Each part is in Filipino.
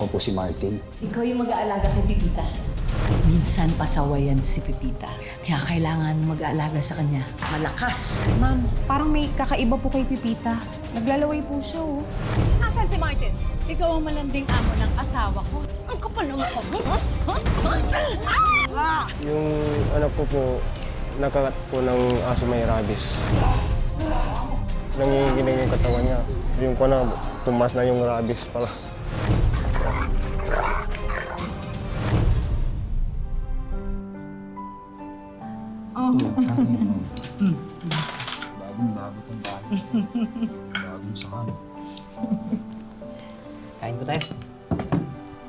Ako po si Martin. Ikaw yung mag-aalaga kay Pipita. Minsan pasawayan si Pipita. Kaya kailangan mag-aalaga sa kanya. Malakas. Ma'am, parang may kakaiba po kay Pipita. Naglalaway po siya, oh. Asan si Martin? Ikaw ang malanding amo ng asawa ko. Ang kapal ng mukha mo. Yung anak ko po, nakakat po ng aso may rabies. Nanginginig yung katawan niya. Yung ko na, tumas na yung rabies pala. Bagong-bago tong bago. Bagong sakam. Kain po tayo.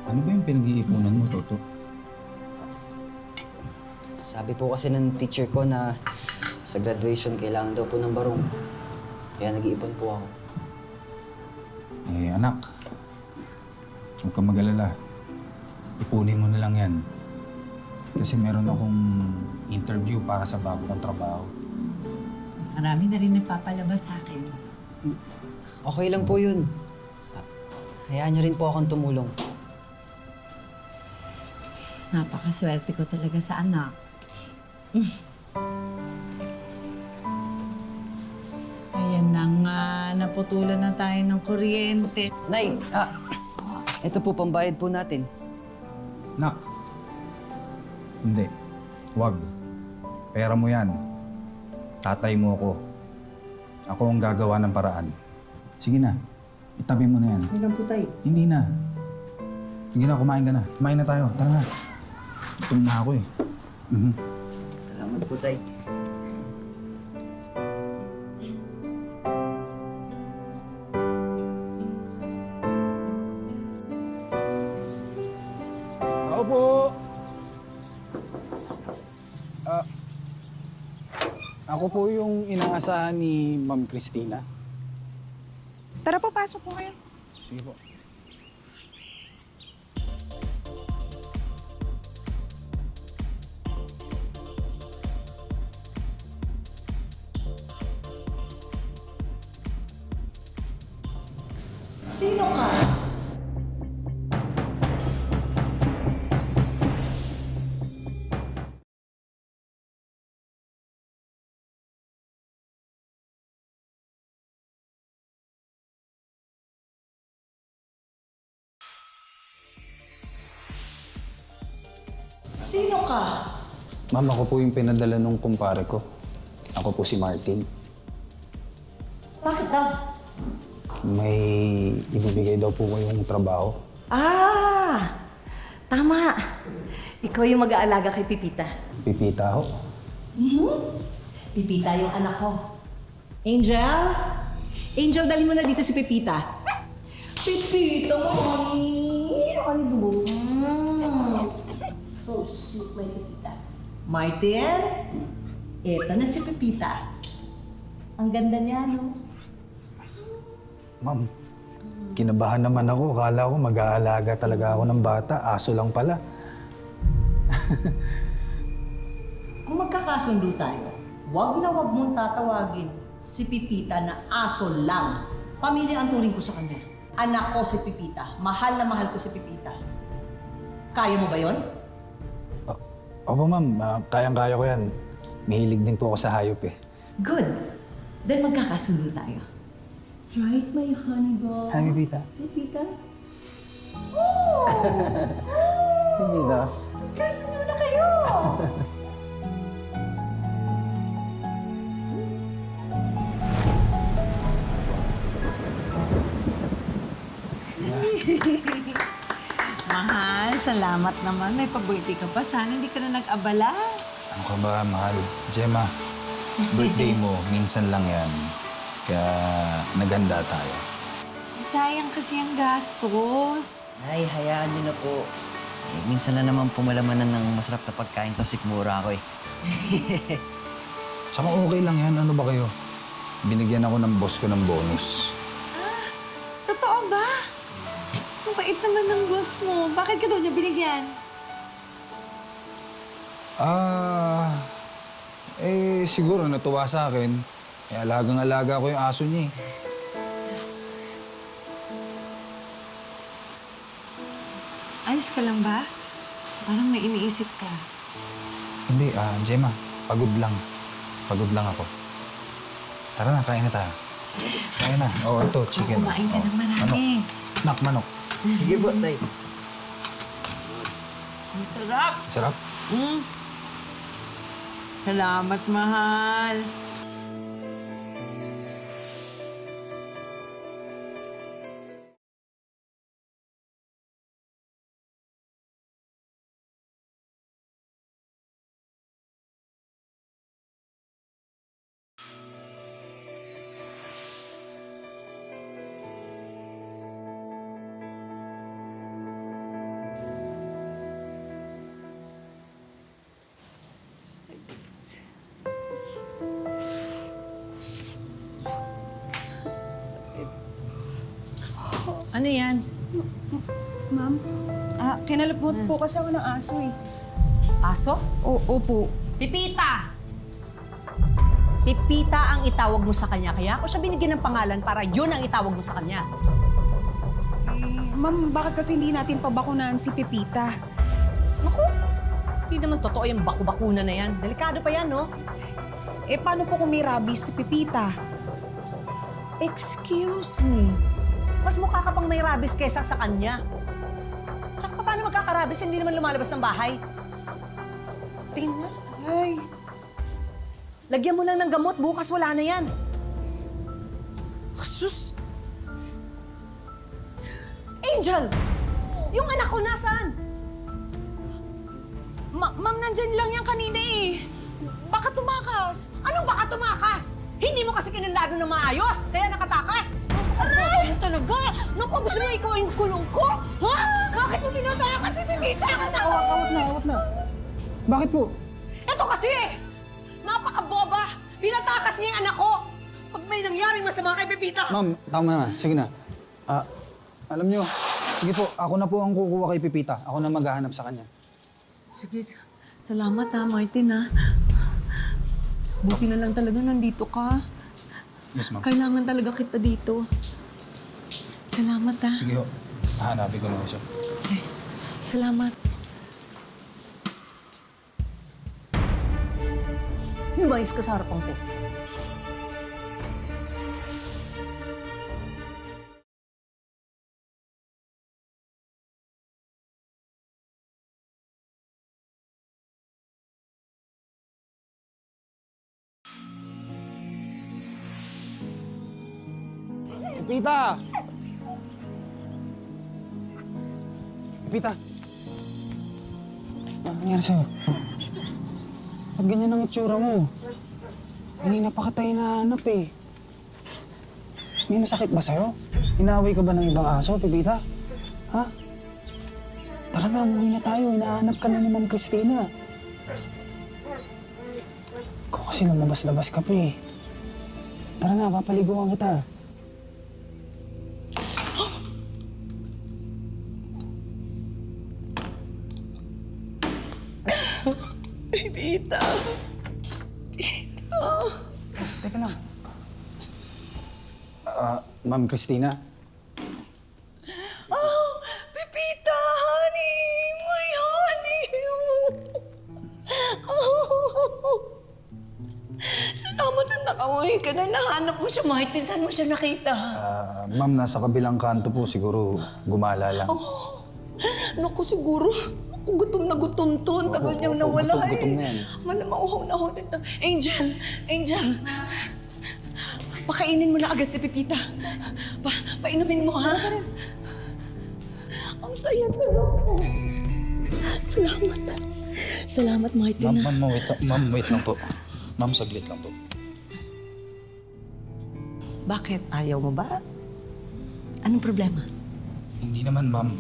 Ano ba yung pinag-iipunan mo, Toto? Sabi po kasi ng teacher ko na sa graduation kailangan daw po ng barong. Kaya nag-iipon po ako. Eh, anak. Huwag kang mag-alala. Ipunin mo na lang yan. Kasi meron akong interview para sa bago kong trabaho. Marami na rin nagpapalabas sa akin. Okay lang po yun. Hayaan niyo rin po akong tumulong. Napakaswerte ko talaga sa anak. Ayan na nga, naputulan na tayo ng kuryente. Nay! Ito po, pambayad po natin. Nak. Hindi. Wag. Pera mo yan. Tatay mo ako. Ako ang gagawa ng paraan. Sige na. Itabi mo na yan. Hindi lang po tayo. Hindi na. Sige na, kumain ka na. Kumain na tayo. Tara na. Gutom na ako eh. Salamat po tayo. Ako po! Ako po yung inaasahan ni Ma'am Christina. Tara, papasok po kayo. Sige po. Sino ka? Sino ka? Ma'am, ako po yung pinadala nung kumpare ko. Ako po si Martin. Bakit daw? May ibibigay daw po kayong trabaho. Tama. Ikaw yung mag-aalaga kay Pipita. Pipita ako. Pipita yung anak ko. Angel? Angel, dali mo na dito si Pipita. Pipita, mami! Ano mo? So sweet, my Pipita. Martin, eto na si Pipita. Ang ganda niya, no? Ma'am, kinabahan naman ako. Akala ko mag-aalaga talaga ako ng bata. Aso lang pala. Kung magkakasundo tayo, wag na wag mong tatawagin si Pipita na aso lang. Pamilya ang turing ko sa kanya. Anak ko si Pipita. Mahal na mahal ko si Pipita. Kaya mo ba yon? Opo, ma'am. Kayang-kaya ko yan. Mahilig din po ako sa hayop eh. Good. Then magkakasundo tayo. Right, my honey boy? Hi, Pipita. Pipita? Pipita. Kasundo na kayo! Mahal, salamat naman. May pa-birthday ka pa. Sana hindi ka na nag-abala. Ano ka ba, mahal? Gemma, birthday mo, minsan lang yan. Kaya naghanda tayo. Sayang kasi ang gastos. Ay, hayaan niyo na po. Eh, minsan na naman pumalamanan ng masarap na pagkain to sikmura ako eh. Tsaka okay lang yan. Ano ba kayo? Binigyan ako ng boss ko ng bonus. Totoo ba? Ang bait naman ng boss mo. Bakit ka daw niya binigyan? Siguro natuwa sa akin. Eh, alagang-alaga ko yung aso niya eh. Ayos ka lang ba? Parang may iniisip ka. Hindi, Gemma. Pagod lang. Pagod lang ako. Tara na, kain na tayo. Kain na. Oo, ito, chicken. Kumain ka Oo. ng marami. Manok. Sige po, tay. Ang sarap! Sarap. Salamat, mahal. Ano yan? Ma'am, kinalapot po kasi ako ng aso eh. Aso? Opo. Pipita! Pipita ang itawag mo sa kanya. Kaya ako siya binigyan ng pangalan para yun ang itawag mo sa kanya. Ma'am, bakit kasi hindi natin pabakunahan si Pepita? Naku! Hindi naman totoo yung baku-bakuna na yan. Delikado pa yan, no? Eh, paano po kung may rabies si Pepita? Excuse me. Mas mukha ka pang may rabies kesa sa kanya. Tsaka paano magkakarabis? Hindi naman lumalabas ng bahay. Tingin mo. Ay, Lagyan mo lang ng gamot. Bukas wala na yan. Sus! Angel! Yung anak ko nasaan? ma'am, nandyan lang yan kanina eh. Baka tumakas. Anong baka tumakas? Hindi mo kasi kinandado ng maayos, kaya nakatakas. Aray! Ano talaga? Naku, gusto mo ikaw yung kulong ko? Ha? Bakit mo pinataya kasi Pipita? Awat na. Bakit po? Ito kasi! Napakaboba! Pinatakas niya yung anak ko! Pag may nangyaring masama kay Pipita! Ma'am, tama na. Sige na. Alam nyo, sige po, ako na po ang kukuha kay Pipita. Ako na maghahanap sa kanya. Sige, salamat ha, Martin ha. Buti na lang talaga nandito ka. Yes, ma'am. Kailangan talaga kita dito. Salamat ha. Sige ho. Hahanapin ko na siya. Okay. Salamat. Humayos ka sa harapan ko. Pipita! Pipita! Ano nangyari sa'yo? Ba't ganyan ang itsura mo? Kanina pa kita hinahanap eh. May masakit ba sa'yo? Inaaway ka ba ng ibang aso, Pipita? Ha? Tara na, umuwi na tayo. Hinahanap ka na ni Ma'am Christina. Ikaw kasi lumabas-labas ka pa eh. Tara na, papaliguan kita. Teka lang. Ma'am Christina? Oh, Pipita, honey! My honey! Oh. Salamat na nakauwi ka na. Nahanap mo siya, Martin. Saan mo siya nakita? Ma'am, nasa kabilang kanto po. Siguro gumala lang. Naku, siguro. Gutom na gutom to. Ang tagal niyang nawala gutom na yan. Malamang uhaw na uhaw dito. Angel! Pakainin mo na agad si Pipita. Painumin mo, ha? Ang saya na ako. Salamat. Salamat, Martin. Ma'am, wait lang po. Ma'am, saglit lang po. Bakit? Ayaw mo ba? Anong problema? Hindi naman, ma'am.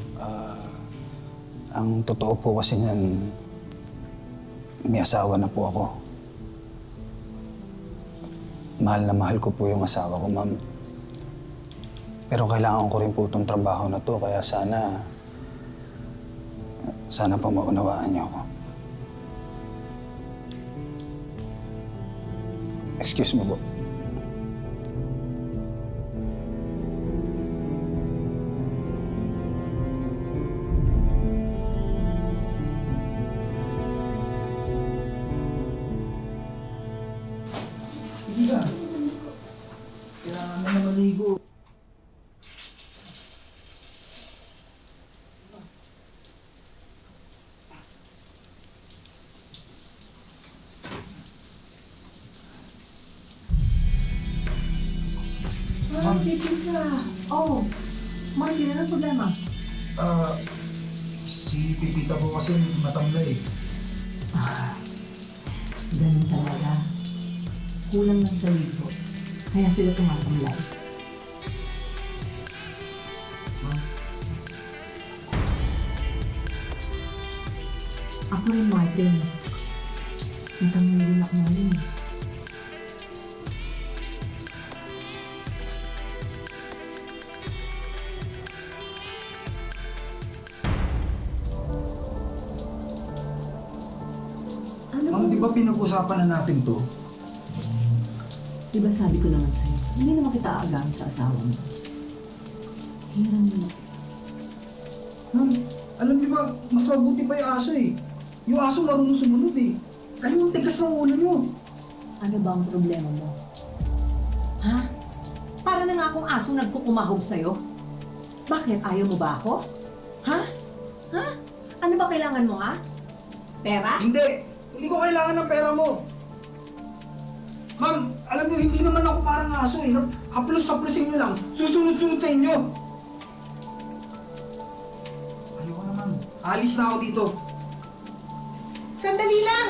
Ang totoo po kasi niyan, may asawa na po ako. Mahal na mahal ko po yung asawa ko, ma'am. Pero kailangan ko rin po itong trabaho na to, kaya sana pa maunawaan niyo ako. Excuse me po. Pipita! Oh, Martin, anong problema? Si Pipita po kasi matamlay. Ganun talaga. Kulang lang sa libo. Kaya sila tumatamlay. Ako rin, Martin. Natamlay din ako ngayon. Ma'am, di ba pinag-usapan na natin to? Diba sabi ko naman sa'yo, hindi naman kita aagahan sa asawa mo. Hiram mo. Ma'am, alam niyo ba, mas mabuti pa yung aso eh. Yung aso marunong sumunod eh. Kayo yung tigas ng ulo niyo. Ano ba ang problema mo? Ha? Para na nga akong aso nagkukumahog sa'yo. Bakit? Ayaw mo ba ako? Ha? Ha? Ano ba kailangan mo, ha? Pera? Hindi! Hindi ko kailangan ng pera mo. Ma'am, alam niyo, hindi naman ako parang aso eh. Haplos-haplosin niyo lang. Susunod-sunod sa inyo. Ayoko na, ma'am. Alis na ako dito. Sandali lang!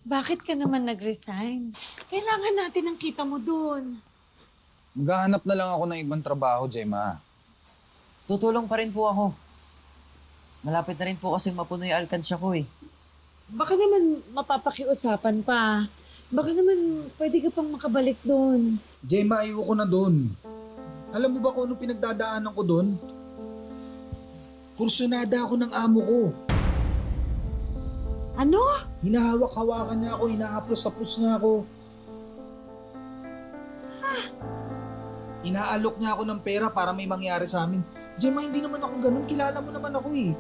Bakit ka naman nag-resign? Kailangan natin ang kita mo doon. Maghahanap na lang ako ng ibang trabaho, Gemma. Tutulong pa rin po ako. Malapit na rin po kasi mapuno yung alkansya ko eh. Baka naman mapapakiusapan pa. Baka naman pwede ka pang makabalik doon. Gemma, ayoko na doon. Alam mo ba kung ano pinagdadaanan ko doon? Kursunada ako ng amo ko. Ano? Hinahawak-hawakan niya ako, hinahaplos-haplos niya ako. Inaalok niya ako ng pera para may mangyari sa amin. Gemma, hindi naman ako ganun. Kilala mo naman ako eh.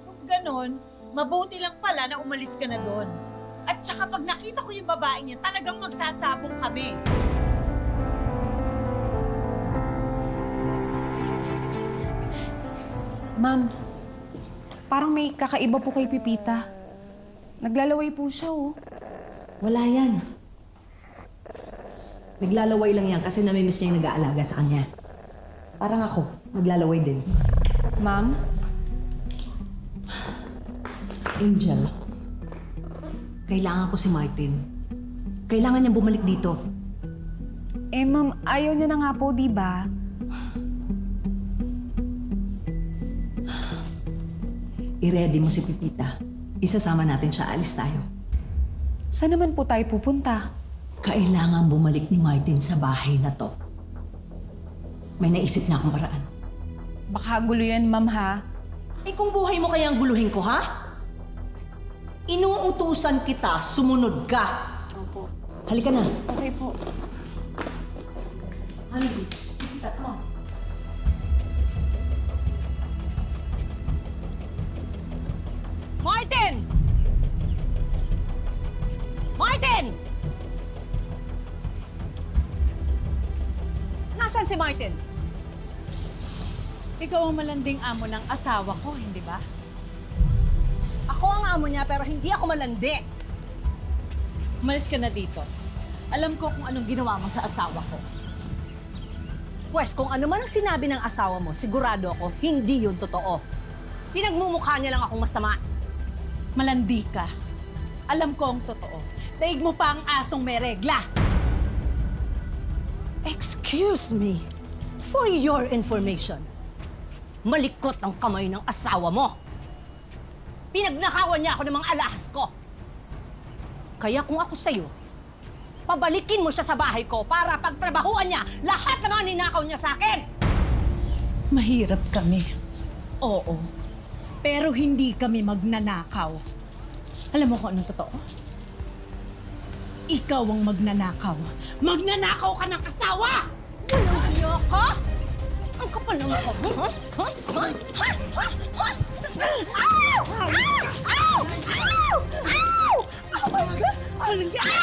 Kung ganon, mabuti lang pala na umalis ka na doon. At saka pag nakita ko yung babae niya, talagang magsasabong kami. Ma'am, parang may kakaiba po kay Pipita. Naglalaway po siya, oh. Wala yan. Naglalaway lang yan kasi namimiss niya yung nag-aalaga sa kanya. Parang ako, naglalaway din. Ma'am? Angel, kailangan ko si Martin. Kailangan niyang bumalik dito. Eh, ma'am, ayaw niya na nga po, di ba? I-ready mo si Pipita. Isasama natin siya, alis tayo. Saan naman po tayo pupunta? Kailangan bumalik ni Martin sa bahay na to. May naisip na akong paraan. Baka gulo yan, ma'am, ha? Eh kung buhay mo kaya ang guluhin ko, ha? Inuutusan kita, sumunod ka. Opo. Halika na. Okay po. Ano, Pipita, come on. Martin! Martin! Nasaan si Martin? Ikaw ang malanding amo ng asawa ko, hindi ba? Ako ang amo niya pero hindi ako malandi. Umalis ka na dito. Alam ko kung anong ginawa mo sa asawa ko. Pwes, kung ano man ang sinabi ng asawa mo, sigurado ako, hindi yun totoo. Pinagmumukha niya lang akong masama. Malandi ka. Alam ko ang totoo. Daig mo pa ang asong may regla. Excuse me, for your information, malikot ang kamay ng asawa mo. Pinagnakawan niya ako ng mga alahas ko. Kaya kung ako sa'yo, pabalikin mo siya sa bahay ko para pagtrabahuan niya lahat ng mga ninakaw niya sa akin. Mahirap kami. Oo. Pero hindi kami magnanakaw. Alam mo kung anong totoo? Ikaw ang magnanakaw. Magnanakaw ka ng asawa! Walang hiya ka? Ang Kapal na mukha mo, ha? Ha? Ha? Ha? Ha? Ha? Ow! Ow! Ow! Ow! Oh my God! Ano yan?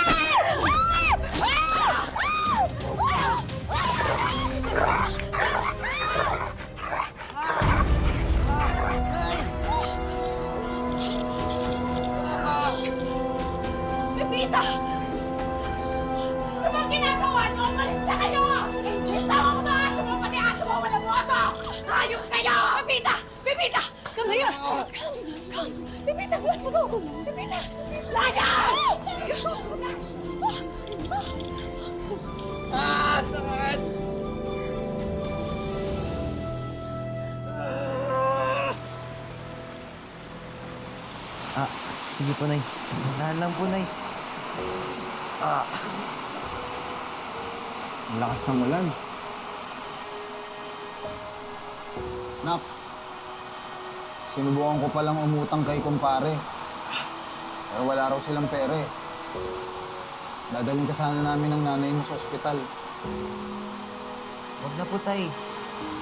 Pepita! Ano bang ginagawa niyo? Umalis na kayo! Angel, tama mo na aso mo, pati aso mo, wala mo ito! Hayop kayo! Pepita! Pepita! Come here! Come! Pepita, let's go! Pepita! Laya! Ah! Sakit! Sige po, Nay. Dahan lang po, Nay. Ang lakas ng ulan. Nak, sinubukan ko palang umutang kay kumpare. Pero wala raw silang pere. Dadalhin ka sana namin ng nanay mo sa ospital. Huwag na po, Tay.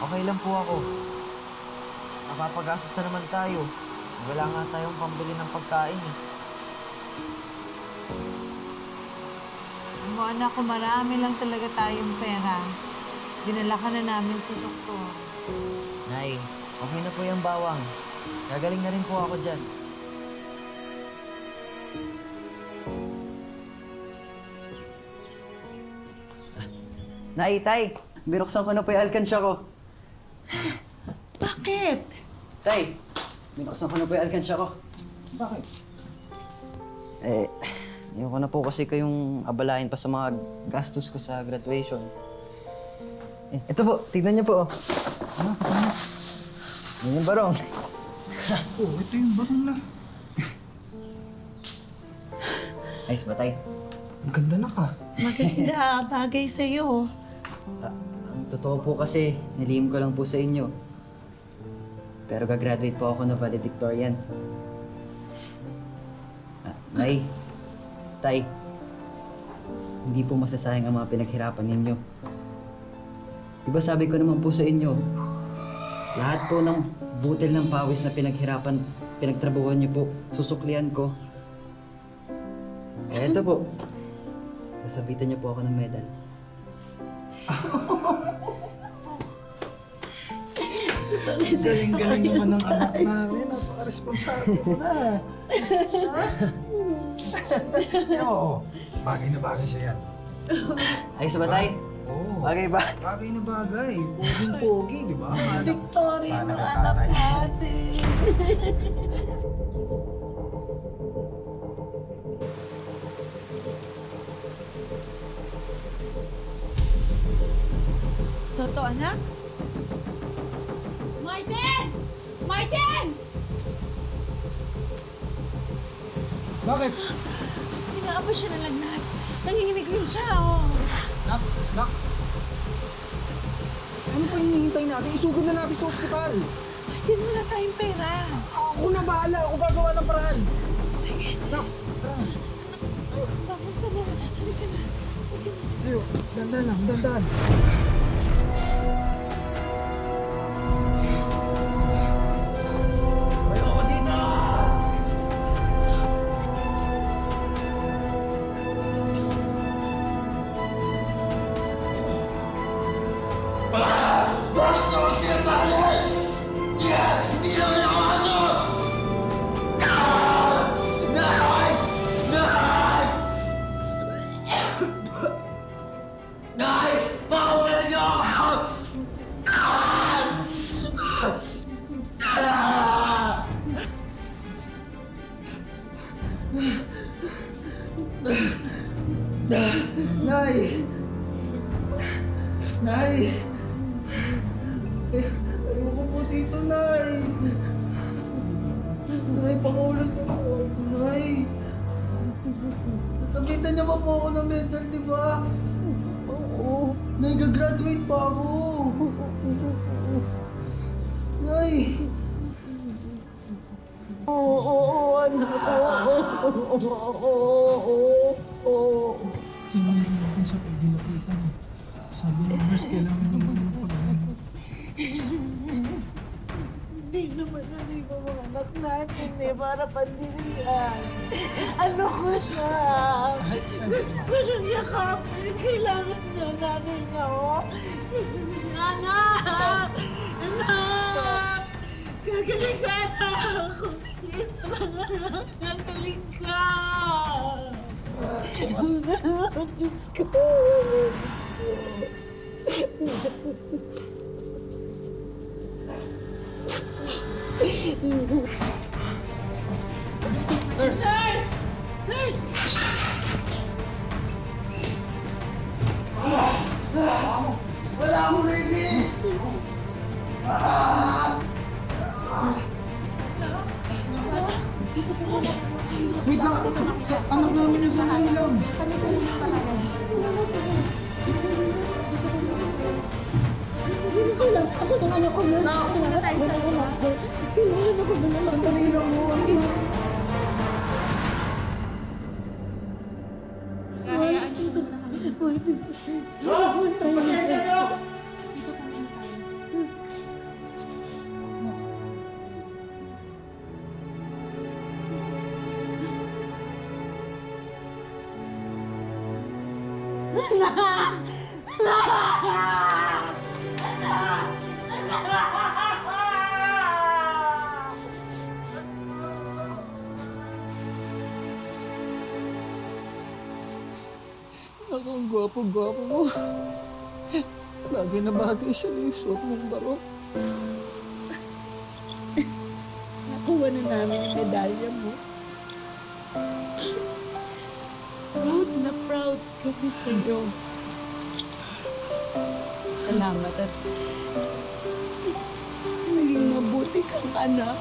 Okay lang po ako. Napapagastos na naman tayo. Wala nga tayong pambili ng pagkain eh. Mo anak ko, marami lang talaga tayong pera. Dinala ka na namin sa doktor. Nay, okay na po yung bawang. Gagaling na rin po ako dyan. Nay, Tay! Binuksan ko na po yung alkansya ko. Bakit? Tay! Binuksan ko na po yung alkansya ko. Bakit? Ayoko na po kasi kayong abalahin pa sa mga gastos ko sa graduation. Ito po, tignan niyo po. Ano? Yan yung barong. Oh, ito yung barong na. Ayos ba, Tay? Ang ganda na ka. Maganda, bagay sa'yo. Ang totoo po kasi, nilihim ko lang po sa inyo. Pero gagraduate po ako na valedictorian. Nay, Tay, hindi po masasayang ang mga pinaghirapan ninyo. Diba sabi ko naman po sa inyo, lahat po ng butil ng pawis na pinaghirapan, pinagtrabuhan niyo po, susuklian ko. Eto po, sasabitan niyo po ako ng medal. Galing-galing naman ng anak namin. Napaka-responsable na. Oo, bagay na bagay siya yan. Ayos ba, Tay? Oo. Bagay ba? Bagay na bagay. Poging-pogi, di ba? Victoria, Paano yung ka anak tatay? natin. Toto, anak? Martin! Martin! Bakit? Inaaba siya na lagnat. Nanginginig yun siya, oh. Nak! Ano pa hinihintay natin? Isugod na natin sa ospital. Martin, wala tayong pera. Ako na bahala. Ako gagawa ng paraan. Sige, Nak, tara. bangon ka na. Halika na. Halika na. Ayo, dandan lang, dandan. Nay! Nay! Ayoko po dito, Nay! Nay, pangulan niyo po ako, Nay! Nasabitan niyo ba po ako ng medal, di ba? Oo. Nay, gagraduate pa ako! Nay! Hindi natin siya pwede lapitan eh. Sabi ng nurse, kailangan niya muna magpagaling. Hindi naman yung mga anak natin eh, para pandirian. Ano ko siya? Gusto ko siyang yakapin. Kailangan niya, nanay niya, oh. Anak! Anak! Gagaling ka, anak! Kung tiis na lang, anak. Gagaling ka! Diyos ko! Wala akong rabies! Wait lang, sa anak namin yung sandali lang. Sandali lang mo, ano na? Ako, ang gwapo-gwapo mo. Bagay na bagay siya yung suot mong barok. Nakuha na namin yung medalya mo. Proud na proud kami sa'yo. Salamat at naging mabuti kang anak.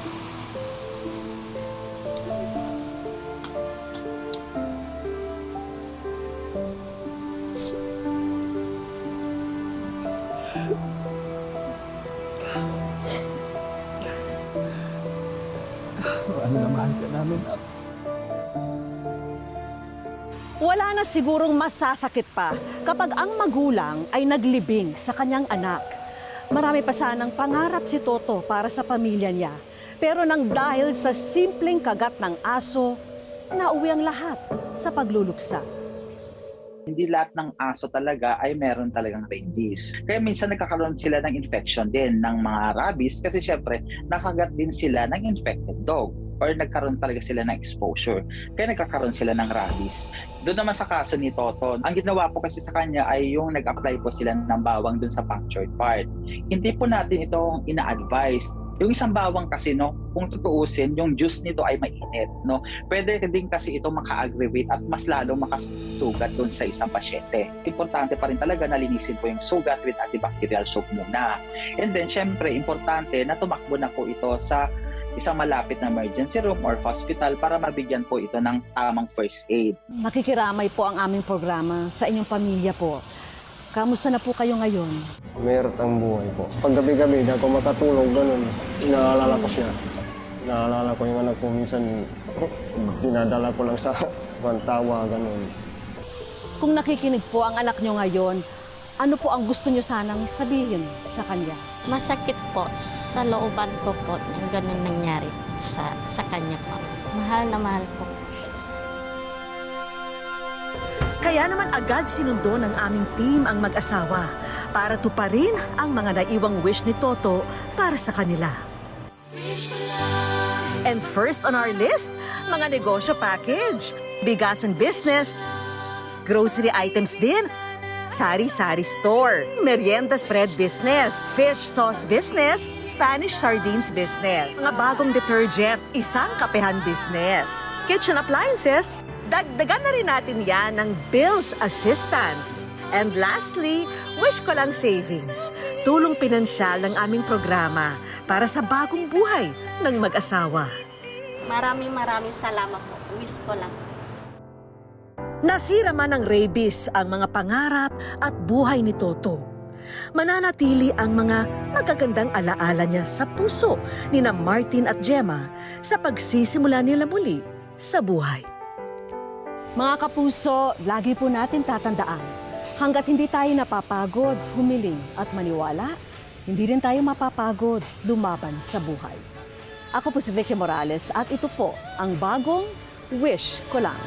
Mahal na mahal ka namin, Nak. Wala na sigurong masasakit pa kapag ang magulang ay naglibing sa kanyang anak. Marami pa sanang pangarap si Toto para sa pamilya niya. Pero nang dahil sa simpleng kagat ng aso, nauwi ang lahat sa pagluluksa. Hindi lahat ng aso talaga ay meron talagang rabies. Kaya minsan nagkakaroon sila ng infection din ng mga rabies kasi syempre nakagat din sila ng infected dog or nagkaroon talaga sila ng exposure. Kaya nagkakaroon sila ng rabies. Doon naman sa kaso ni Toto, ang ginawa po kasi sa kanya ay yung nag-apply po sila ng bawang doon sa punctured part. Hindi po natin itong ina-advise. Yung isang bawang kasi, no, kung tutuusin, yung juice nito ay mainit, no. Pwede din kasi ito maka-aggravate at mas lalong makasugat doon sa isang pasyente. Importante pa rin talaga na linisin po yung sugat with antibacterial soap muna. And then, syempre, importante na tumakbo na po ito sa isang malapit na emergency room or hospital para mabigyan po ito ng tamang first aid. Nakikiramay po ang aming programa sa inyong pamilya po. Kamusta na po kayo ngayon? Meron ang buhay po. Pag gabi-gabi, di ako makatulog, ganun. Inaalala ko siya. Inaalala ko yung anak ko. Minsan, dinadala ko lang sa tawa, ganun. Kung nakikinig po ang anak nyo ngayon, ano po ang gusto nyo sanang sabihin sa kanya? Masakit po sa looban ko po yung ganun nangyari sa kanya po. Mahal na mahal ko. Kaya naman agad sinundo ng aming team ang mag-asawa para tuparin ang mga naiwang wish ni Toto para sa kanila. And first on our list, mga negosyo package, bigasan business, grocery items din, sari-sari store, merienda spread business, fish sauce business, Spanish sardines business, mga bagong detergent, isang kapehan business, kitchen appliances, dagdagan na rin natin yan ng bills assistance. And lastly, wish ko lang savings, tulong pinansyal ng aming programa para sa bagong buhay ng mag-asawa. Maraming salamat po. Wish ko lang. Nasira man ng rabies ang mga pangarap at buhay ni Toto. Mananatili ang mga magagandang alaala niya sa puso ni na Martin at Gemma sa pagsisimula nila muli sa buhay. Mga kapuso, lagi po natin tatandaan, hanggat hindi tayo napapagod, humiling at maniwala, hindi rin tayo mapapagod lumaban sa buhay. Ako po si Vicky Morales at ito po ang bagong Wish Ko Lang.